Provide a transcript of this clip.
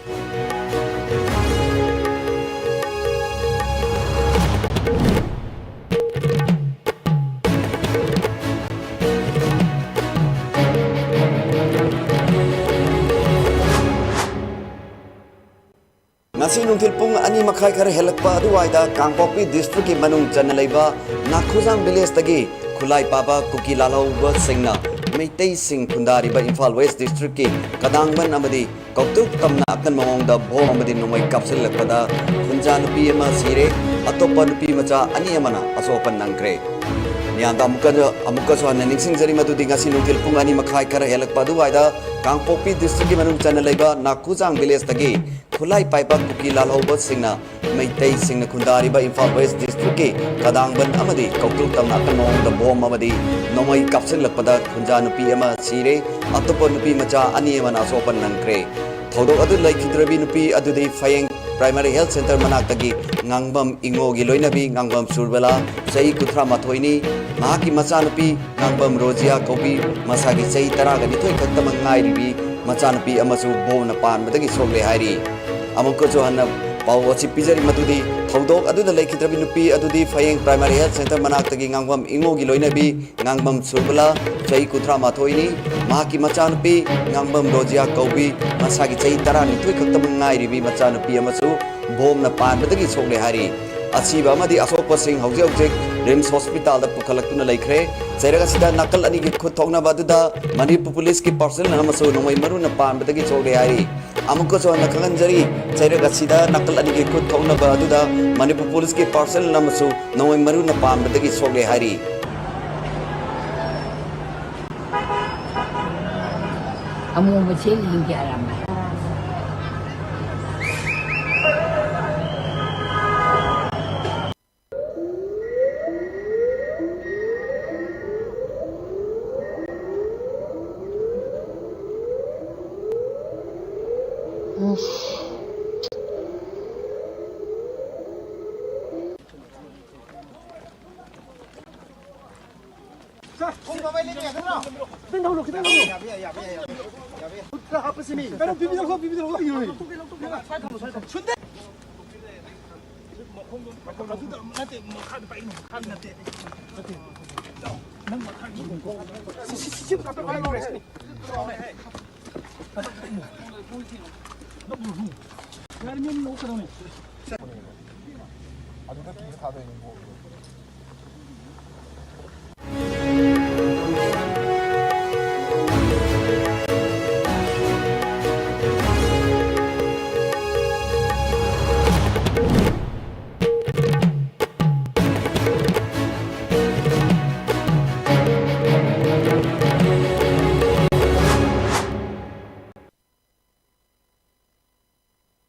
Ngasi nungtil pung ani makai kare helakpa aduwaida Kangpokpi district ki manung chana leiba Nakhuzang village tagi khulai paba Kuki Lalhouba Singna Meitei Sing Khundari ba Imphal West district ki Kadangban amadi Kautuk tamna akan mawongda bom amadi Nongmei kapsilakpada Machanupi ama Sire atopa nupi macha ani amana asopan nangkre Nyanda amuka so hanin singjari madudi ngasi nungtil pung ani makai kare helakpa aduwaida Kangpokpi district ki manung chana leiba Nakhuzang village tagi khulai paipa Kuki Lalhouba Singna Meitei Singna Khundari ba Imphal West district ki Kadangban amadi Kautuk tamna akan mawongda bom amadi Nongmei kapsilakpada Machanupi ama Sire atopa nupi macha ani amana asopan nangkre Thodok adu laikidrabi nupi adudi Fayeng Primary Health Center manakagi ngangbam ingogi loinabi ngangbam surbala sei kuthra mathoini mahaki Machanupi ngangbam Rozia kobi masagi sei taraga nithoi khattama ngairibi Machanupi amasu bona pan badagi sogle hairi amuko johanna pawachi pijari madudi thodok adu laikidrabi nupi adudi Fayeng Primary Health Center manakagi ngangbam ingogi loinabi ngangbam surbala sei kuthra mathoini mahaki Machanupi ngangbam Rozia kobi masagi sei tara nithoi khattama ngairibi Machanupi amasu bom na pan badagi sogle hari asiba amadi asopa sing hauji rims hospital da pukhalakuna laikre chairaga sida nakal ani gi khothongna baduda Manipur police ki personnel amasu Nongmei maru na pan badagi sogle hari amuko so na kanganjari chairaga sida nakal ani gi khothongna baduda Manipur police ki personnel amasu Nongmei maru na pan badagi sogle hari amu bache lingi arama